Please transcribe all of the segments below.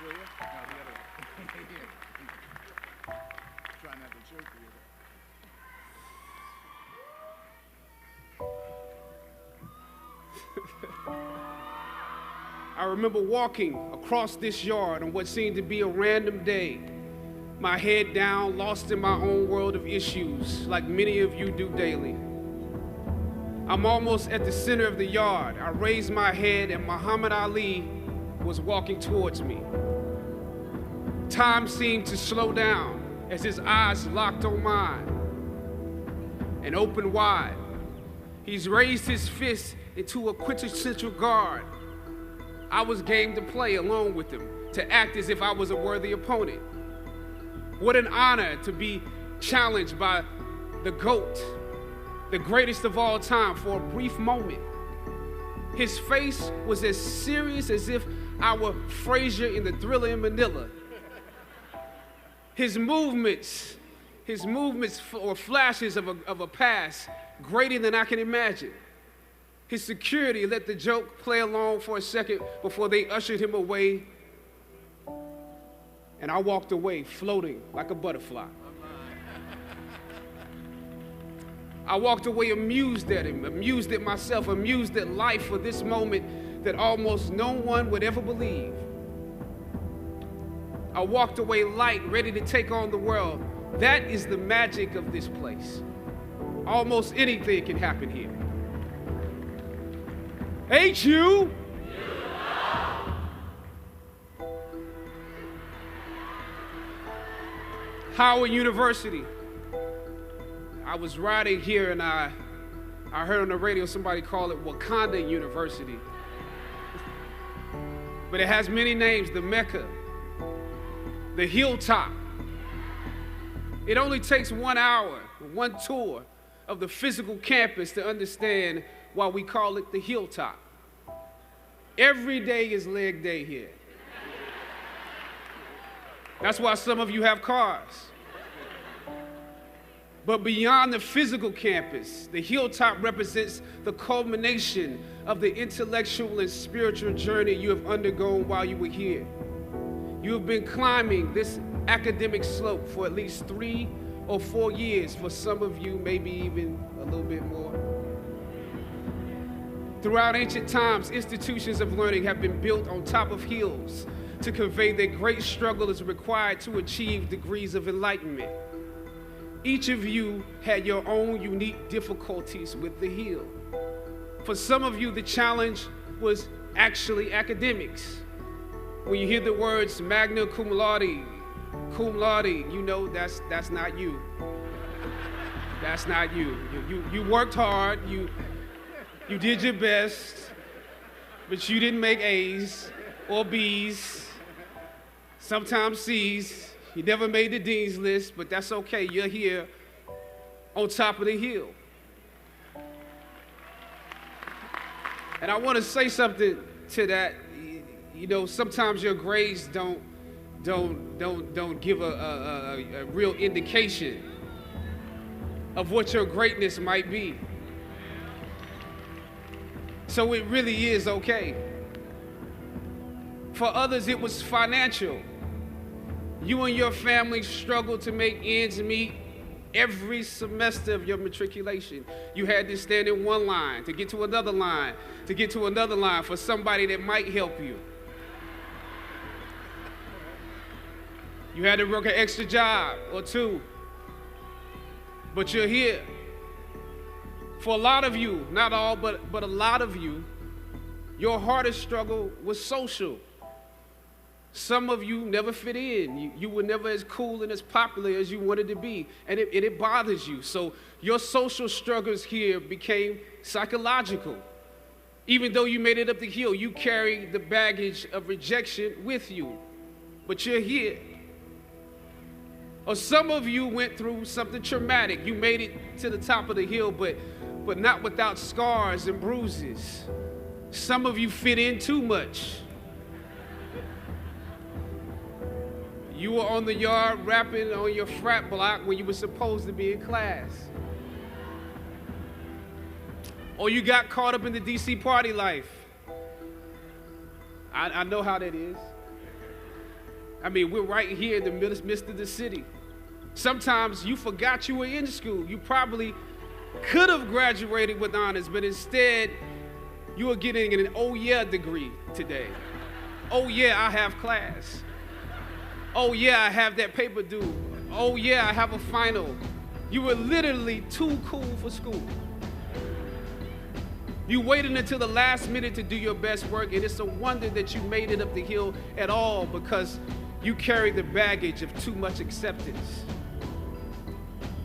Try not to choke you. I remember walking across this yard on what seemed to be a random day, my head down, lost in my own world of issues, like many of you do daily. I'm almost at the center of the yard. I raised my head and Muhammad Ali was walking towards me. Time seemed to slow down as his eyes locked on mine and opened wide. He's raised his fist into a quintessential guard. I was game to play along with him, to act as if I was a worthy opponent. What an honor to be challenged by the GOAT, the greatest of all time, for a brief moment. His face was as serious as if I were Frazier in the Thriller in Manila. His movements were flashes of a past greater than I can imagine. His security let the joke play along for a second before they ushered him away. And I walked away floating like a butterfly. I walked away amused at him, amused at myself, amused at life for this moment that almost no one would ever believe. I walked away light, ready to take on the world. That is the magic of this place. Almost anything can happen here. Ain't you? Howard University. I was riding here and I heard on the radio somebody call it Wakanda University. But it has many names, the Mecca, the Hilltop. It only takes 1 hour, one tour of the physical campus to understand why we call it the Hilltop. Every day is leg day here. That's why some of you have cars. But beyond the physical campus, the Hilltop represents the culmination of the intellectual and spiritual journey you have undergone while you were here. You have been climbing this academic slope for at least 3 or 4 years, for some of you, maybe even a little bit more. Throughout ancient times, institutions of learning have been built on top of hills to convey that great struggle is required to achieve degrees of enlightenment. Each of you had your own unique difficulties with the hill. For some of you, the challenge was actually academics. When you hear the words magna cum laude, you know that's not you. That's not you. You worked hard, you did your best, but you didn't make A's or B's, sometimes C's. You never made the dean's list, but that's okay. You're here on top of the hill. And I want to say something to that. You know, sometimes your grades don't give a real indication of what your greatness might be. So it really is okay. For others, it was financial. You and your family struggled to make ends meet every semester of your matriculation. You had to stand in one line to get to another line, to get to another line for somebody that might help you. You had to work an extra job or two, but you're here. For a lot of you, not all, but a lot of you, your hardest struggle was social. Some of you never fit in. You were never as cool and as popular as you wanted to be, and it bothers you. So your social struggles here became psychological. Even though you made it up the hill, you carry the baggage of rejection with you, but you're here. Or some of you went through something traumatic. You made it to the top of the hill, but not without scars and bruises. Some of you fit in too much. You were on the yard rapping on your frat block when you were supposed to be in class. Or you got caught up in the DC party life. I know how that is. I mean, we're right here in the midst of the city. Sometimes you forgot you were in school. You probably could have graduated with honors, but instead you are getting an oh yeah degree today. Oh yeah, I have class. Oh yeah, I have that paper due. Oh yeah, I have a final. You were literally too cool for school. You waited until the last minute to do your best work, and it's a wonder that you made it up the hill at all because you carried the baggage of too much acceptance.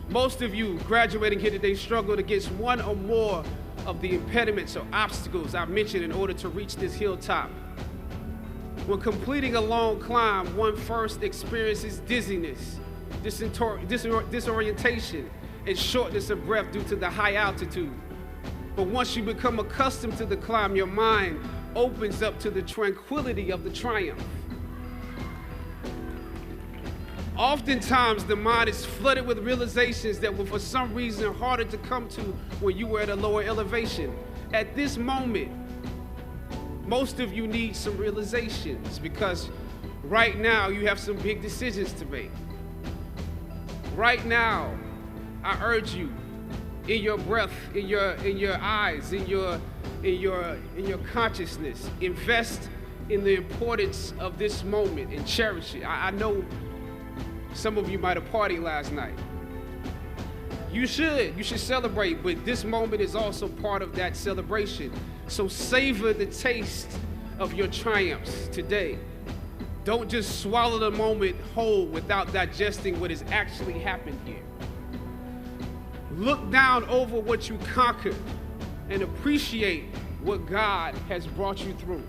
Most of you graduating here today struggled against one or more of the impediments or obstacles I mentioned in order to reach this hilltop. When completing a long climb, one first experiences dizziness, disorientation, and shortness of breath due to the high altitude. But once you become accustomed to the climb, your mind opens up to the tranquility of the triumph. Oftentimes, the mind is flooded with realizations that were for some reason harder to come to when you were at a lower elevation. At this moment, most of you need some realizations because right now you have some big decisions to make. Right now, I urge you, in your breath, in your eyes, in your consciousness, invest in the importance of this moment and cherish it. I know some of you might have partied last night. You should celebrate, but this moment is also part of that celebration. So savor the taste of your triumphs today. Don't just swallow the moment whole without digesting what has actually happened here. Look down over what you conquered and appreciate what God has brought you through.